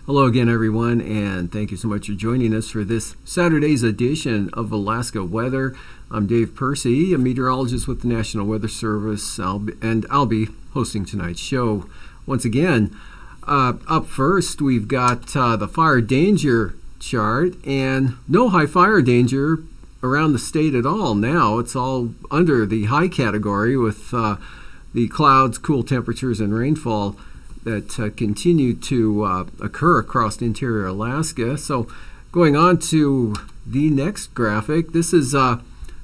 Hello again, everyone, and thank you so much for joining us for this Saturday's edition of Alaska Weather. I'm Dave Percy, a meteorologist with the National Weather Service, and I'll be hosting tonight's show. Once again, up first, we've got the fire danger chart, and no high fire danger around the state at all now. It's all under the high category with the clouds, cool temperatures, and rainfall that continue to occur across interior Alaska. So going on to the next graphic, this is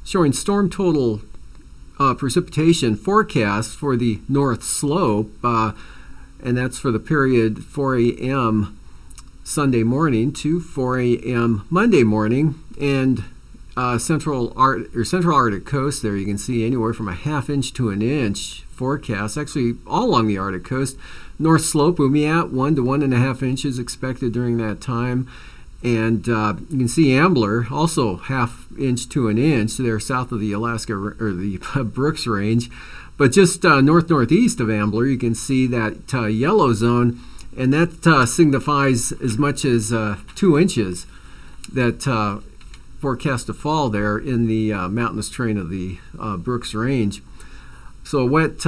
showing storm total precipitation forecast for the North Slope, and that's for the period 4 a.m. Sunday morning to 4 a.m. Monday morning. And Central Arctic coast there, you can see anywhere from a half inch to an inch forecast, actually all along the Arctic coast. North Slope will be at 1 to 1.5 inches expected during that time. And you can see Ambler, also half inch to an inch there south of the Alaska or the Brooks Range. But just northeast of Ambler, you can see that yellow zone, and that signifies as much as 2 inches that forecast to fall there in the mountainous terrain of the Brooks Range. So a wet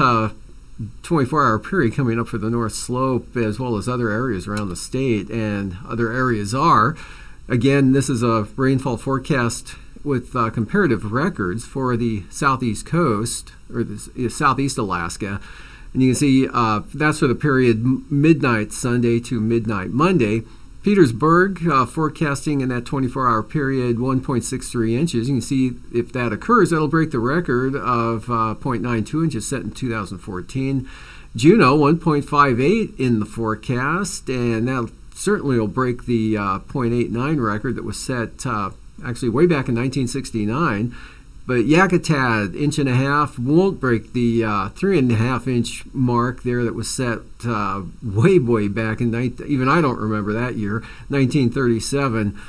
24-hour period coming up for the North Slope as well as other areas around the state, and other areas are. Again, this is a rainfall forecast with comparative records for the southeast coast, or the southeast Alaska. And you can see that's for the period midnight Sunday to midnight Monday. Petersburg forecasting in that 24-hour period 1.63 inches. You can see if that occurs, that'll break the record of 0.92 inches set in 2014. Juneau 1.58 in the forecast, and that certainly will break the 0.89 record that was set actually way back in 1969. But Yakutat, 1.5 inches, won't break the 3.5 inch mark there that was set way back in, even I don't remember that year, 1937.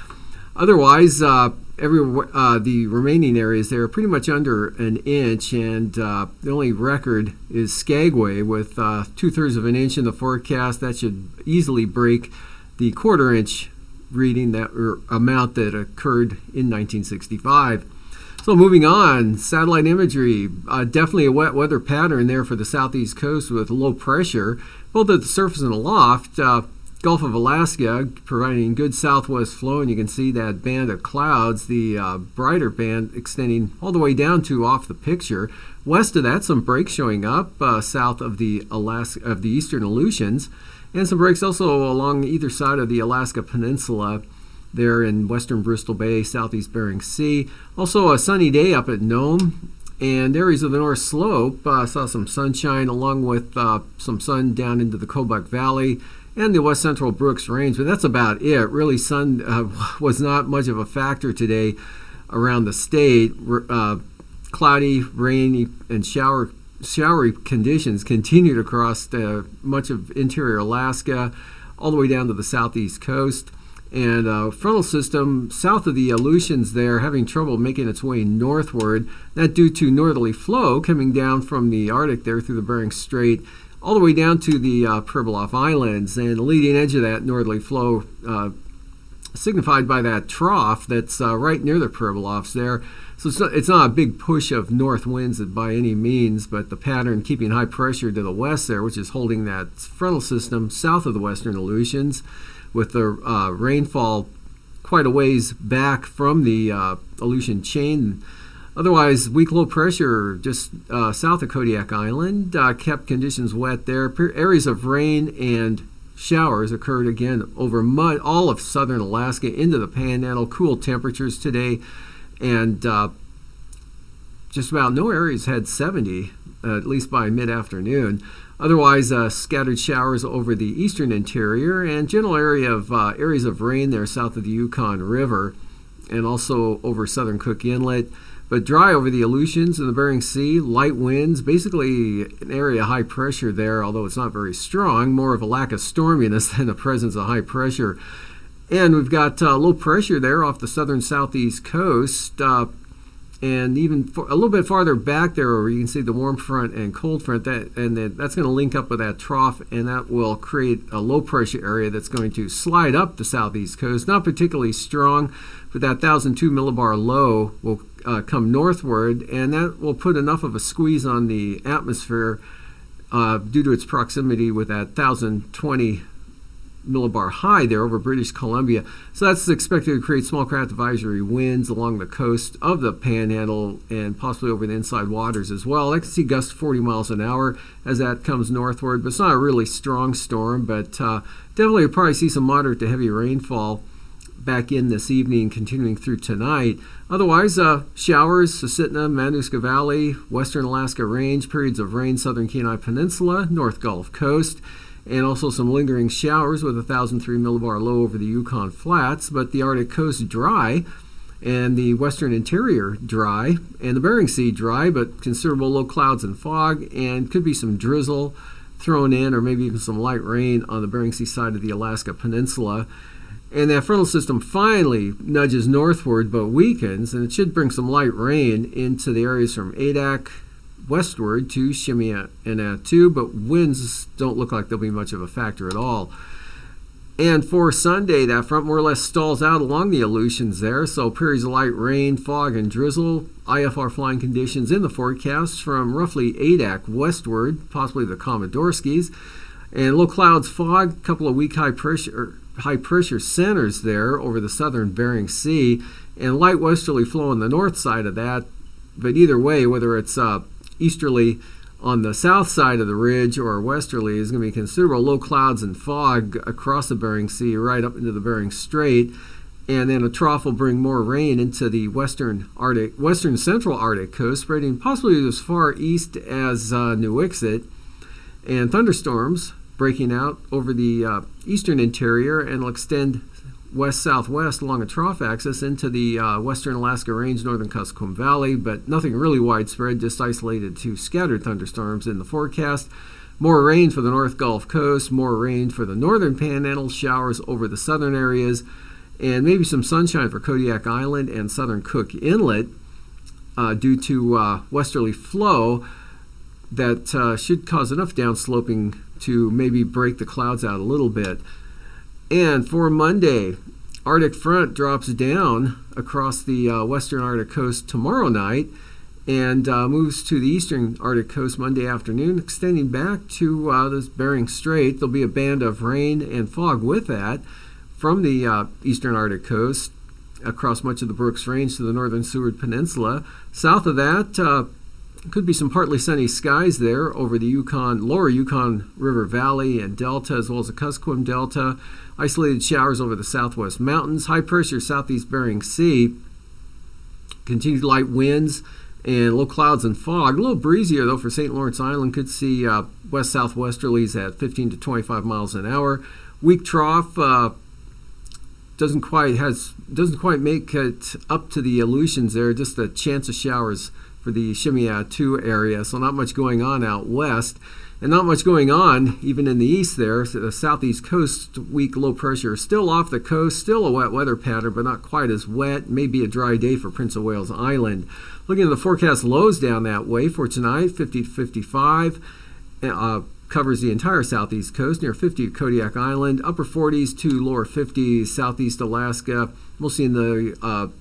Otherwise, the remaining areas there are pretty much under an inch, and the only record is Skagway with 2/3 of an inch in the forecast. That should easily break the 1/4 inch reading or amount that occurred in 1965. So moving on, satellite imagery, definitely a wet weather pattern there for the southeast coast with low pressure, both at the surface and aloft. Gulf of Alaska providing good southwest flow, and you can see that band of clouds, the brighter band extending all the way down to off the picture. West of that, some breaks showing up south of the eastern Aleutians, and some breaks also along either side of the Alaska Peninsula there in western Bristol Bay, southeast Bering Sea. Also a sunny day up at Nome, and areas of the North Slope saw some sunshine along with some sun down into the Kobuk Valley and the west central Brooks Range, but that's about it. Really, sun was not much of a factor today around the state. Cloudy, rainy, and showery conditions continued across much of interior Alaska, all the way down to the southeast coast. And frontal system south of the Aleutians there having trouble making its way northward. That due to northerly flow coming down from the Arctic there through the Bering Strait all the way down to the Pribilof Islands. And the leading edge of that northerly flow signified by that trough that's right near the Pribilofs there. So it's not a big push of north winds by any means, but the pattern keeping high pressure to the west there, which is holding that frontal system south of the western Aleutians, with the rainfall quite a ways back from the Aleutian chain. Otherwise, weak low pressure just south of Kodiak Island kept conditions wet there. Areas of rain and showers occurred again over all of southern Alaska into the Panhandle. Cool temperatures today, and just about no areas had 70, at least by mid-afternoon. Otherwise, scattered showers over the eastern interior and general areas of rain there south of the Yukon River and also over southern Cook Inlet. But dry over the Aleutians and the Bering Sea, light winds, basically an area of high pressure there, although it's not very strong, more of a lack of storminess than a presence of high pressure. And we've got low pressure there off the southern southeast coast. And even a little bit farther back there where you can see the warm front and cold front, that's going to link up with that trough, and that will create a low pressure area that's going to slide up the southeast coast. Not particularly strong, but that 1,002 millibar low will come northward, and that will put enough of a squeeze on the atmosphere due to its proximity with that 1,020 millibar high there over British Columbia. So that's expected to create small craft advisory winds along the coast of the Panhandle and possibly over the inside waters as well. I can see gusts 40 miles an hour as that comes northward, but it's not a really strong storm, but definitely you'll probably see some moderate to heavy rainfall back in this evening, continuing through tonight. Otherwise, showers, Susitna, Matanuska Valley, western Alaska Range, periods of rain, southern Kenai Peninsula, North Gulf Coast, and also some lingering showers with a 1,003 millibar low over the Yukon Flats, but the Arctic coast dry, and the western interior dry, and the Bering Sea dry, but considerable low clouds and fog, and could be some drizzle thrown in, or maybe even some light rain on the Bering Sea side of the Alaska Peninsula. And that frontal system finally nudges northward but weakens, and it should bring some light rain into the areas from Adak westward to Chimney-Attu, but winds don't look like they'll be much of a factor at all. And for Sunday, that front more or less stalls out along the Aleutians there, so periods of light rain, fog, and drizzle, IFR flying conditions in the forecast from roughly Adak westward, possibly the Komodorskis, and low clouds, fog, a couple of weak high pressure centers there over the southern Bering Sea, and light westerly flow on the north side of that. But either way, whether it's easterly on the south side of the ridge or westerly, is going to be considerable low clouds and fog across the Bering Sea right up into the Bering Strait, and then a trough will bring more rain into the western central Arctic coast, spreading possibly as far east as New Wixit, and thunderstorms breaking out over the eastern interior and will extend west-southwest along a trough axis into the western Alaska Range, northern Kuskokwim Valley, but nothing really widespread, just isolated to scattered thunderstorms in the forecast. More rain for the North Gulf Coast, more rain for the northern Panhandle, showers over the southern areas, and maybe some sunshine for Kodiak Island and southern Cook Inlet due to westerly flow that should cause enough downsloping to maybe break the clouds out a little bit. And for Monday, Arctic front drops down across the western Arctic coast tomorrow night and moves to the eastern Arctic coast Monday afternoon, extending back to this Bering Strait. There'll be a band of rain and fog with that from the eastern Arctic coast across much of the Brooks Range to the northern Seward Peninsula. South of that, could be some partly sunny skies there over the lower Yukon River Valley and Delta, as well as the Kuskokwim Delta. Isolated showers over the southwest mountains. High pressure southeast Bering Sea. Continued light winds and low clouds and fog. A little breezier though for St. Lawrence Island. Could see west-southwesterlies at 15 to 25 miles an hour. Weak trough doesn't quite make it up to the Aleutians there. Just a chance of showers for the Chimney-Attu area, so not much going on out west, and not much going on even in the east there. So the southeast coast, weak low pressure still off the coast, still a wet weather pattern, but not quite as wet. Maybe a dry day for Prince of Wales Island. Looking at the forecast lows down that way for tonight, 50 to 55, covers the entire southeast coast, near 50 at Kodiak Island, upper 40s to lower 50s, southeast Alaska, mostly in the,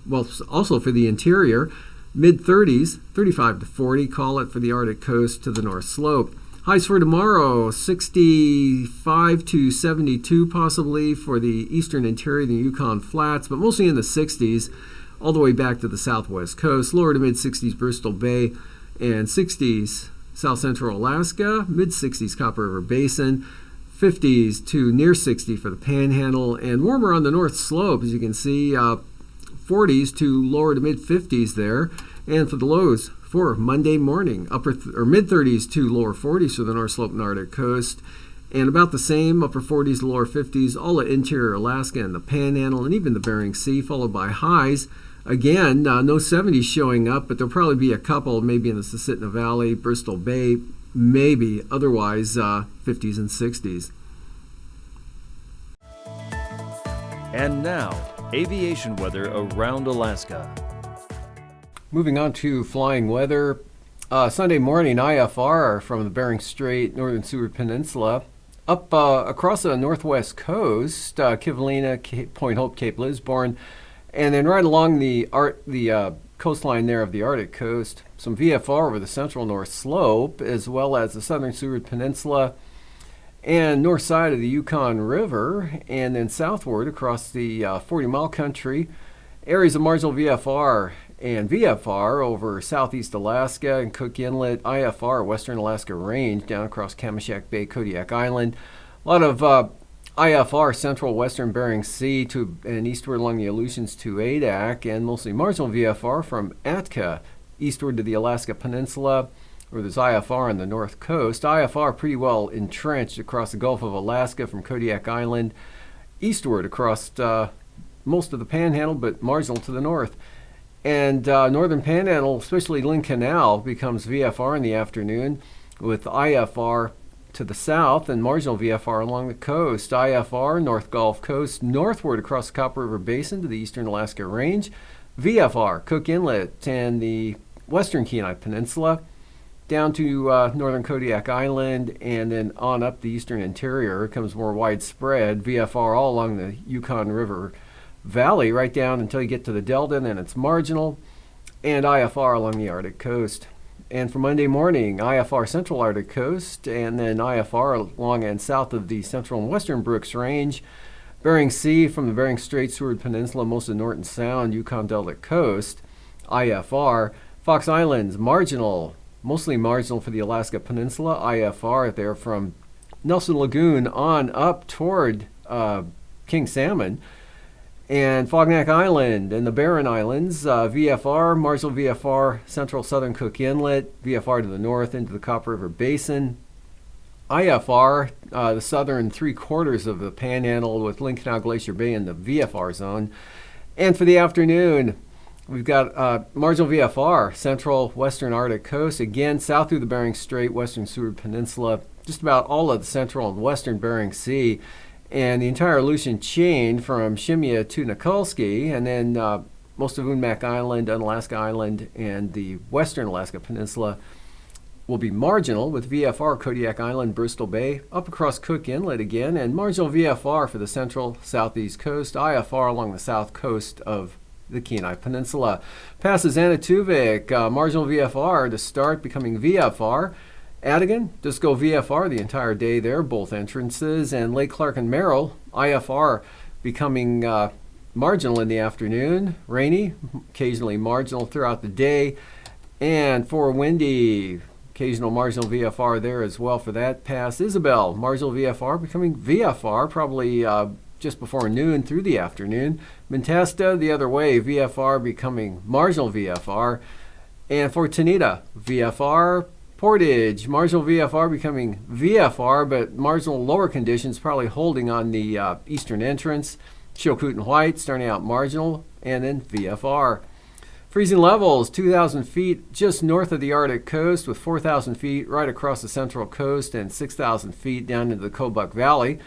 also for the interior, mid-30s, 35 to 40, call it for the Arctic coast to the North Slope. Highs for tomorrow, 65 to 72 possibly for the eastern interior, the Yukon Flats, but mostly in the 60s, all the way back to the southwest coast. Lower to mid-60s Bristol Bay, and 60s south central Alaska, mid-60s Copper River Basin, 50s to near 60 for the Panhandle, and warmer on the North Slope, as you can see, 40s to lower to mid-50s there. And for the lows for Monday morning. Upper or mid 30s to lower 40s for the North Slope and Arctic coast. And about the same, upper 40s to lower 50s, all of interior Alaska and the Panhandle and even the Bering Sea, followed by highs. Again, no 70s showing up, but there'll probably be a couple, maybe in the Susitna Valley, Bristol Bay, maybe. Otherwise, 50s and 60s. And now, aviation weather around Alaska. Moving on to flying weather. Sunday morning, IFR from the Bering Strait, Northern Seward Peninsula, up across the northwest coast, Kivalina, Point Hope, Cape Lisburne, and then right along the coastline there of the Arctic coast, some VFR over the central North Slope, as well as the southern Seward Peninsula and north side of the Yukon River, and then southward across the 40-mile country, areas of marginal VFR and VFR over southeast Alaska and Cook Inlet, IFR, Western Alaska Range, down across Kamishak Bay, Kodiak Island. A lot of IFR, central western Bering Sea to and eastward along the Aleutians to Adak, and mostly marginal VFR from Atka eastward to the Alaska Peninsula, where there's IFR on the north coast. IFR pretty well entrenched across the Gulf of Alaska from Kodiak Island eastward across most of the Panhandle, but marginal to the north. And northern Panhandle, especially Lynn Canal, becomes VFR in the afternoon with IFR to the south and marginal VFR along the coast. IFR, North Gulf Coast, northward across the Copper River Basin to the eastern Alaska Range. VFR, Cook Inlet and the western Kenai Peninsula, down to northern Kodiak Island, and then on up the eastern interior. It becomes more widespread. VFR all along the Yukon River Valley, right down until you get to the Delta, and then it's marginal, and IFR along the Arctic coast. And for Monday morning, IFR central Arctic coast, and then IFR along and south of the central and western Brooks Range, Bering Sea from the Bering Strait, Seward Peninsula, most of Norton Sound, Yukon Delta coast, IFR. Fox Islands, marginal, mostly marginal for the Alaska Peninsula, IFR there from Nelson Lagoon on up toward King Salmon. And Fognak Island and the Barren Islands, VFR, marginal VFR, central southern Cook Inlet, VFR to the north into the Copper River Basin. IFR, the southern three-quarters of the Panhandle with Lynn Canal Glacier Bay in the VFR zone. And for the afternoon, we've got marginal VFR, central western Arctic coast, again south through the Bering Strait, western Seward Peninsula, just about all of the central and western Bering Sea, and the entire Aleutian chain from Shimia to Nikolsky, and then most of Unmak Island, Unalaska Island, and the western Alaska Peninsula will be marginal with VFR, Kodiak Island, Bristol Bay, up across Cook Inlet again, and marginal VFR for the central southeast coast, IFR along the south coast of the Kenai Peninsula. Passes Anatuvik, marginal VFR to start, becoming VFR. Adigan, just go VFR the entire day there, both entrances, and Lake Clark and Merrill, IFR becoming marginal in the afternoon, rainy, occasionally marginal throughout the day, and for windy, occasional marginal VFR there as well for that pass. Isabel, marginal VFR becoming VFR, probably just before noon through the afternoon. Mentesta, the other way, VFR becoming marginal VFR, and for Tanita, VFR. Portage, marginal VFR becoming VFR, but marginal lower conditions probably holding on the eastern entrance. Chilkoot and White starting out marginal, and then VFR. Freezing levels, 2,000 feet just north of the Arctic coast, with 4,000 feet right across the central coast and 6,000 feet down into the Kobuk Valley.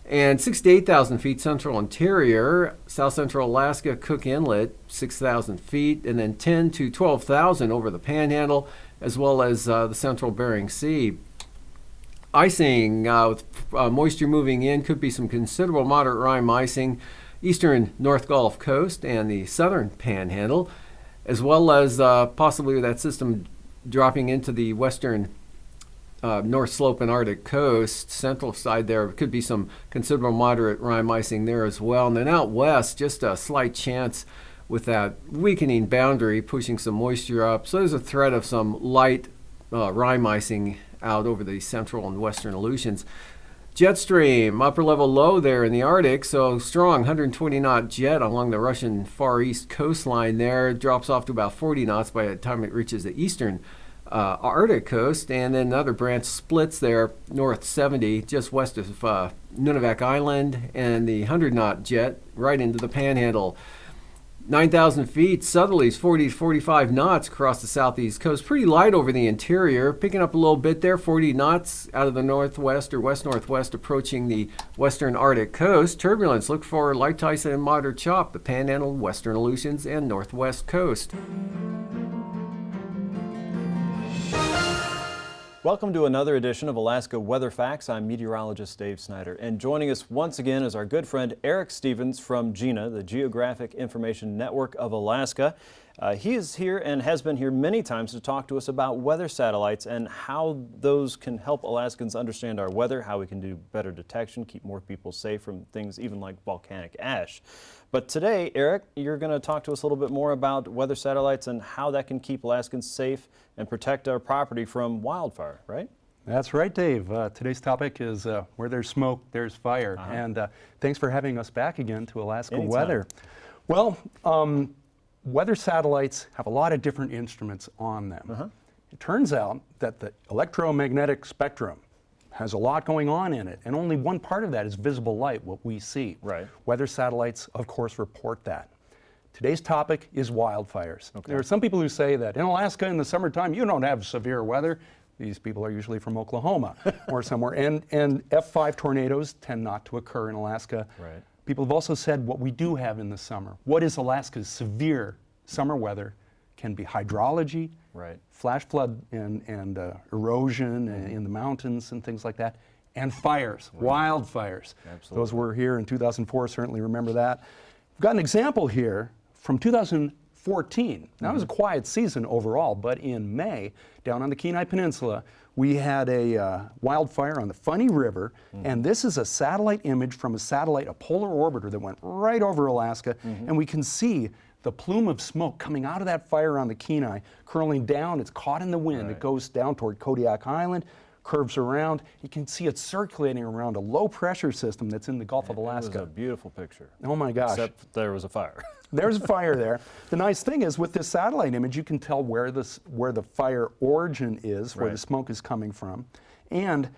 And 6,000 to 8,000 feet central interior, south central Alaska, Cook Inlet, 6,000 feet, and then 10,000 to 12,000 over the Panhandle, as well as the central Bering Sea. Icing with moisture moving in, could be some considerable moderate rime icing, eastern North Gulf Coast and the southern Panhandle, as well as possibly that system dropping into the western North Slope and Arctic coast, central side there. Could be some considerable moderate rime icing there as well. And then out west, just a slight chance with that weakening boundary pushing some moisture up. So there's a threat of some light rime icing out over the central and western Aleutians. Jet stream, upper level low there in the Arctic, so strong 120 knot jet along the Russian Far East coastline there. Drops off to about 40 knots by the time it reaches the eastern Arctic coast, and then another branch splits there north 70 just west of Nunavak Island, and the 100 knot jet right into the Panhandle. 9,000 feet, southerlies 40 to 45 knots across the southeast coast. Pretty light over the interior, picking up a little bit there, 40 knots out of the northwest or west-northwest approaching the western Arctic coast. Turbulence, look for light Tyson and moderate chop, the Panhandle, western Aleutians, and northwest coast. Welcome to another edition of Alaska Weather Facts. I'm meteorologist Dave Snider, and joining us once again is our good friend Eric Stevens from GINA, the Geographic Information Network of Alaska. He is here and has been here many times to talk to us about weather satellites and how those can help Alaskans understand our weather, how we can do better detection, keep more people safe from things even like volcanic ash. But today, Eric, you're going to talk to us a little bit more about weather satellites and how that can keep Alaskans safe and protect our property from wildfire, right? That's right, Dave. Today's topic is where there's smoke, there's fire. And thanks for having us back again to Alaska Anytime. Weather. Well, weather satellites have a lot of different instruments on them. It turns out that the electromagnetic spectrum has a lot going on in it, and only one part of that is visible light, what we see. Right. Weather satellites, of course, report that. Today's topic is wildfires. There are some people who say that in Alaska in the summertime you don't have severe weather. These people are usually from Oklahoma or somewhere, and F5 tornadoes tend not to occur in Alaska. Right. People have also said what we do have in the summer. What is Alaska's severe summer weather can be hydrology, Right. flash flood and erosion in the mountains and things like that, and fires, wildfires. Absolutely. Those were here in 2004, certainly remember that. We've got an example here from 2014. Now, it was a quiet season overall, but in May, down on the Kenai Peninsula, we had a wildfire on the Funny River, and this is a satellite image from a polar orbiter that went right over Alaska, and we can see the plume of smoke coming out of that fire on the Kenai, curling down. It's caught in the wind. Right. It goes down toward Kodiak Island, curves around. You can see it circulating around a low pressure system that's in the Gulf of Alaska. It was a beautiful picture. Oh my gosh. Except there was a fire. There's a fire there. The nice thing is with this satellite image, you can tell where the fire origin is, where the smoke is coming from. And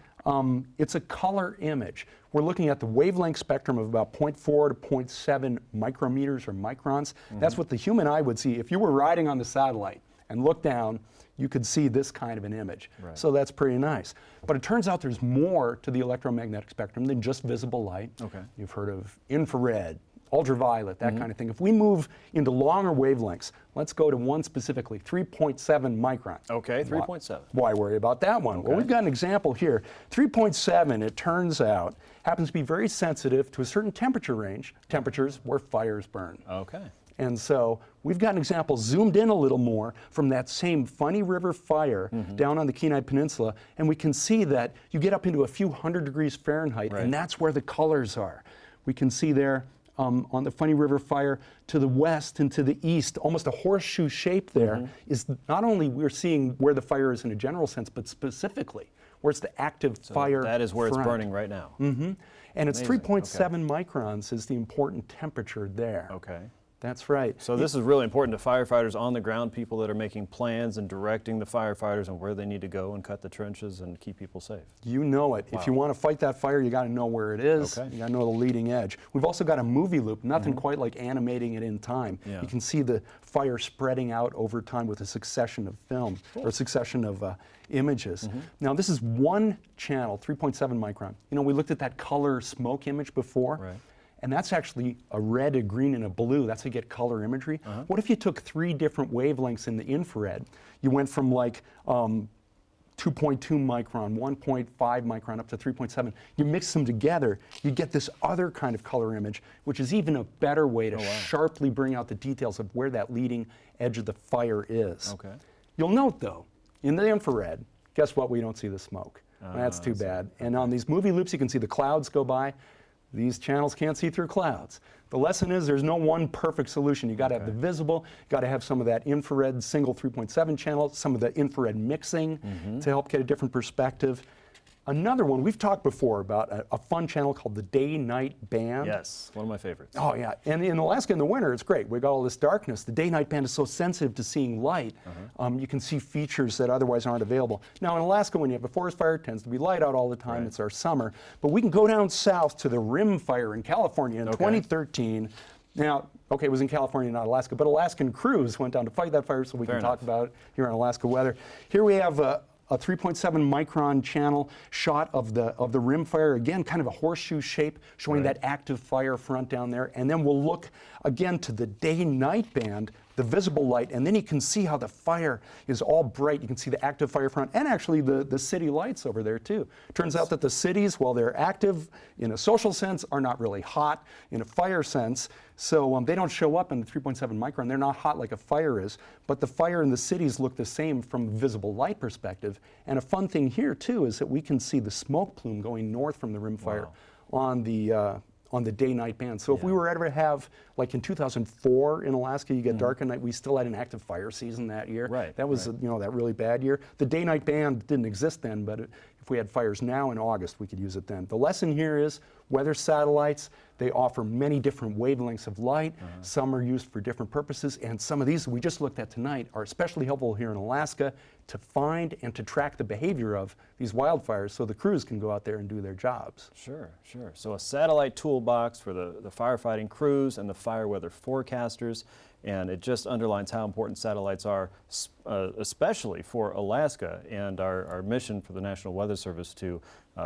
it's a color image. We're looking at the wavelength spectrum of about 0.4 to 0.7 micrometers or microns. That's what the human eye would see. If you were riding on the satellite and looked down, you could see this kind of an image. Right. So that's pretty nice. But it turns out there's more to the electromagnetic spectrum than just visible light. Okay. You've heard of infrared, ultraviolet, that kind of thing. If we move into longer wavelengths, let's go to one specifically, 3.7 micron. Okay, 3.7. Why worry about that one? Okay. Well, we've got an example here. 3.7, it turns out, happens to be very sensitive to a certain temperature range, temperatures where fires burn. Okay. And so we've got an example zoomed in a little more from that same Funny River fire down on the Kenai Peninsula, and we can see that you get up into a few hundred degrees Fahrenheit, and that's where the colors are. We can see there on the Funny River fire to the west and to the east, almost a horseshoe shape there, is not only we're seeing where the fire is in a general sense, but specifically where's the active fire That is where front. it's burning right now. And it's Amazing. 3.7 microns is the important temperature there. Okay. That's right. So this is really important to firefighters on the ground, people that are making plans and directing the firefighters on where they need to go and cut the trenches and keep people safe. You know it. If you want to fight that fire, you got to know where it is. Okay. You got to know the leading edge. We've also got a movie loop, nothing quite like animating it in time. Yeah. You can see the fire spreading out over time with a succession of film or a succession of images. Now this is one channel, 3.7 micron. You know, we looked at that color smoke image before. Right. And that's actually a red, a green, and a blue. That's how you get color imagery. What if you took 3 different wavelengths in the infrared? You went from like 2.2 micron, 1.5 micron, up to 3.7. You mix them together, you get this other kind of color image, which is even a better way to sharply bring out the details of where that leading edge of the fire is. Okay. You'll note, though, in the infrared, guess what? We don't see the smoke. That's too bad. And on these movie loops, you can see the clouds go by. These channels can't see through clouds. The lesson is there's no one perfect solution. You got to have the visible, you got to have some of that infrared single 3.7 channel, some of the infrared mixing to help get a different perspective. Another one, we've talked before about a fun channel called the Day-Night Band. Yes, one of my favorites. Oh yeah, and in Alaska in the winter, it's great. We've got all this darkness. The Day-Night Band is so sensitive to seeing light. You can see features that otherwise aren't available. Now in Alaska, when you have a forest fire, it tends to be light out all the time. Right. It's our summer. But we can go down south to the Rim Fire in California in 2013. Now, okay, it was in California, not Alaska, but Alaskan crews went down to fight that fire, so we can talk about it here on Alaska Weather. Here we have a 3.7 micron channel shot of the rim fire, again, kind of a horseshoe shape, showing that active fire front down there. And then we'll look again to the day-night band, the visible light, and then you can see how the fire is all bright. You can see the active fire front and actually the city lights over there too. Turns out that the cities, while they're active in a social sense, are not really hot in a fire sense. So they don't show up in the 3.7 micron. They're not hot like a fire is, but the fire in the cities look the same from a visible light perspective. And a fun thing here too is that we can see the smoke plume going north from the rim fire on the day-night band. So if we were ever to have, like in 2004 in Alaska, you get dark at night, we still had an active fire season that year. That was, you know, that really bad year. The day-night band didn't exist then, but if we had fires now in August, we could use it then. The lesson here is weather satellites, they offer many different wavelengths of light. Some are used for different purposes, and some of these we just looked at tonight are especially helpful here in Alaska to find and to track the behavior of these wildfires so the crews can go out there and do their jobs. Sure, sure. So a satellite toolbox for the firefighting crews and the fire weather forecasters, and it just underlines how important satellites are, especially for Alaska and our mission for the National Weather Service to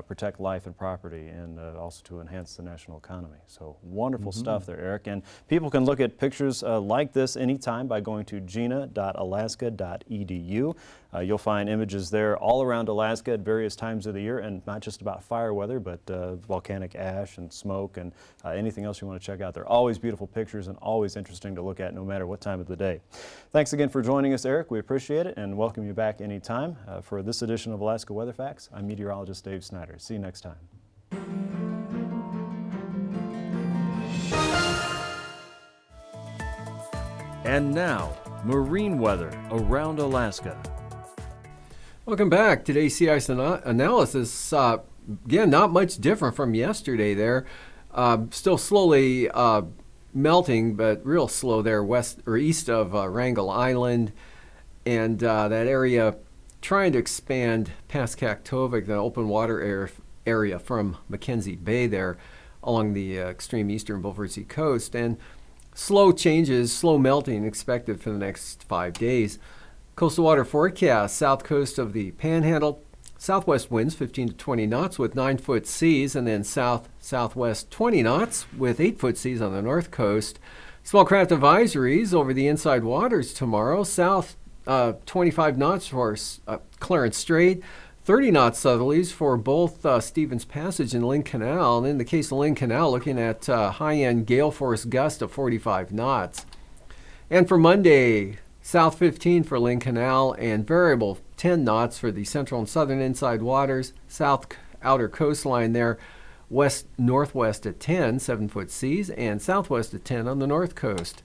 protect life and property, and also to enhance the national economy. So wonderful stuff there, Eric. And people can look at pictures like this anytime by going to gina.alaska.edu. You'll find images there all around Alaska at various times of the year, and not just about fire weather, but volcanic ash and smoke and anything else you want to check out. They're always beautiful pictures and always interesting to look at no matter what time of the day. Thanks again for joining us, Eric. We appreciate it and welcome you back anytime. For this edition of Alaska Weather Facts, I'm meteorologist Dave Snider. See you next time. And now, marine weather around Alaska. Welcome back. Today's sea ice analysis, again, not much different from yesterday there. Still slowly melting, but real slow there west or east of Wrangell Island. And that area trying to expand past Kaktovik, the open water area from Mackenzie Bay there along the extreme eastern Beaufort Sea coast. And slow changes, slow melting expected for the next 5 days. Coastal water forecast, south coast of the Panhandle, southwest winds 15 to 20 knots with 9-foot seas, and then south-southwest 20 knots with 8-foot seas on the north coast. Small craft advisories over the inside waters tomorrow, south 25 knots for Clarence Strait, 30 knot southerlies for both Stevens Passage and Lynn Canal. And in the case of Lynn Canal, looking at high-end gale force gust of 45 knots. And for Monday, south 15 for Lynn Canal and variable 10 knots for the central and southern inside waters, south outer coastline there, west-northwest at 10, 7-foot seas, and southwest at 10 on the north coast.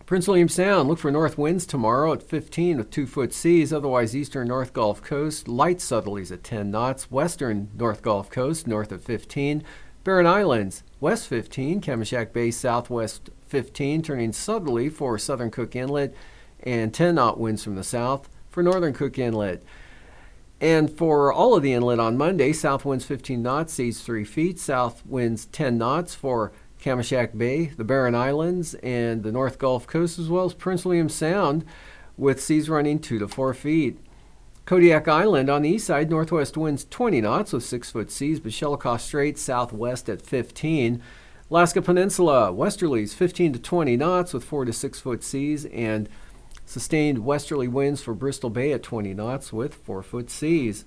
Prince William Sound, look for north winds tomorrow at 15 with 2-foot seas. Otherwise, eastern North Gulf Coast, light southerlies at 10 knots. Western North Gulf Coast, north of 15. Barren Islands, west 15. Kamishak Bay, southwest 15, turning southerly for southern Cook Inlet, and 10-knot winds from the south for northern Cook Inlet. And for all of the inlet on Monday, south winds 15 knots, seas 3 feet. South winds 10 knots for Kamishak Bay, the Barren Islands, and the North Gulf Coast, as well as Prince William Sound, with seas running 2 to 4 feet. Kodiak Island on the east side, northwest winds 20 knots with 6-foot seas, but Shelikof Strait southwest at 15. Alaska Peninsula, westerlies 15 to 20 knots with 4 to 6-foot seas, and sustained westerly winds for Bristol Bay at 20 knots with 4-foot seas.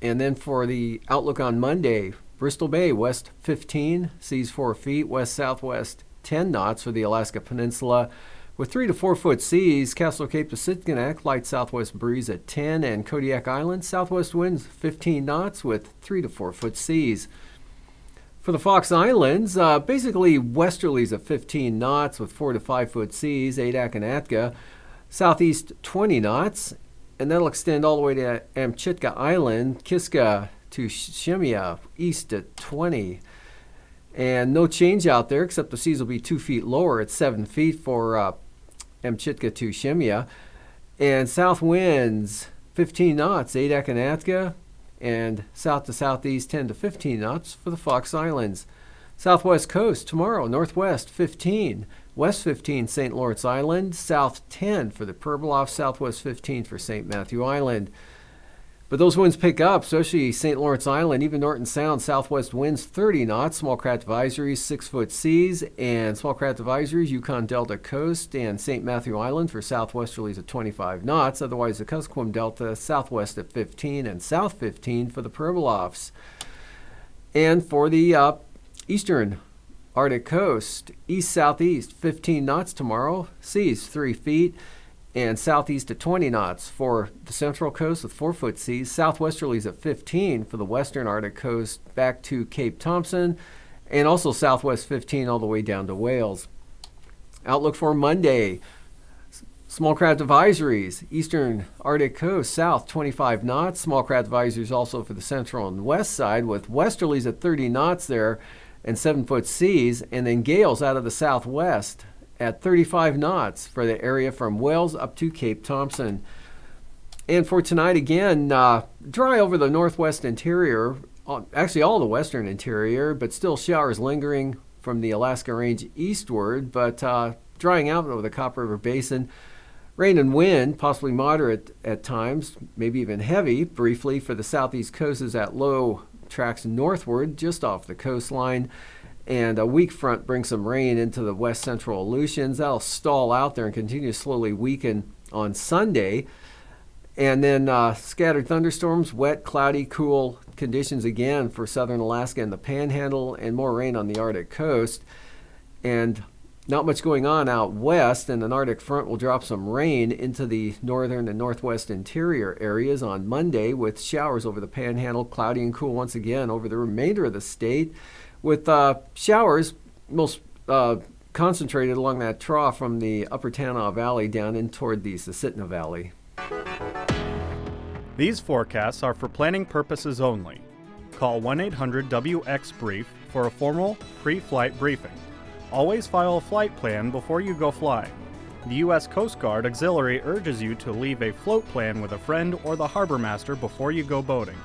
And then for the outlook on Monday, Bristol Bay, west 15, seas 4 feet, west-southwest 10 knots for the Alaska Peninsula, with 3 to 4-foot seas. Castle Cape to Sitkinak, light southwest breeze at 10, and Kodiak Island, southwest winds 15 knots with 3 to 4-foot seas. For the Fox Islands, basically westerlies of 15 knots with 4 to 5-foot seas, Adak and Atka, southeast 20 knots, and that'll extend all the way to Amchitka Island, Kiska to Shemya, east at 20. And no change out there, except the seas will be 2 feet lower at 7 feet for Amchitka to Shemya. And south winds 15 knots, Adak and Atka, and south to southeast 10 to 15 knots for the Fox Islands. Southwest coast tomorrow, northwest 15, west 15 St. Lawrence Island, south 10 for the Pribilof, southwest 15 for St. Matthew Island. But those winds pick up, especially St. Lawrence Island, even Norton Sound, southwest winds 30 knots, small craft advisories, 6-foot seas, and small craft advisories, Yukon Delta coast and St. Matthew Island for southwesterlies at 25 knots. Otherwise, the Kuskokwim Delta, southwest at 15 and south 15 for the Pribilofs. And for the eastern Arctic coast, east-southeast 15 knots tomorrow, seas 3 feet, and southeast at 20 knots for the central coast with 4-foot seas, southwesterlies at 15 for the western Arctic coast back to Cape Thompson, and also southwest 15 all the way down to Wales. Outlook for Monday, small craft advisories, eastern Arctic coast, south 25 knots, small craft advisories also for the central and west side with westerlies at 30 knots there and 7-foot seas, and then gales out of the southwest at 35 knots for the area from Wales up to Cape Thompson. And for tonight, again, dry over the northwest interior, actually all the western interior, but still showers lingering from the Alaska Range eastward, but drying out over the Copper River Basin. Rain and wind, possibly moderate at times, maybe even heavy, briefly for the southeast coast as that low tracks northward just off the coastline. And a weak front brings some rain into the west central Aleutians. That'll stall out there and continue to slowly weaken on Sunday. And then scattered thunderstorms, wet, cloudy, cool conditions again for southern Alaska and the Panhandle, and more rain on the Arctic coast. And not much going on out west, and an Arctic front will drop some rain into the northern and northwest interior areas on Monday with showers over the Panhandle, cloudy and cool once again over the remainder of the state, with showers most concentrated along that trough from the Upper Tanana Valley down in toward the Susitna Valley. These forecasts are for planning purposes only. Call 1-800-WX-BRIEF for a formal pre-flight briefing. Always file a flight plan before you go flying. The U.S. Coast Guard Auxiliary urges you to leave a float plan with a friend or the harbor master before you go boating.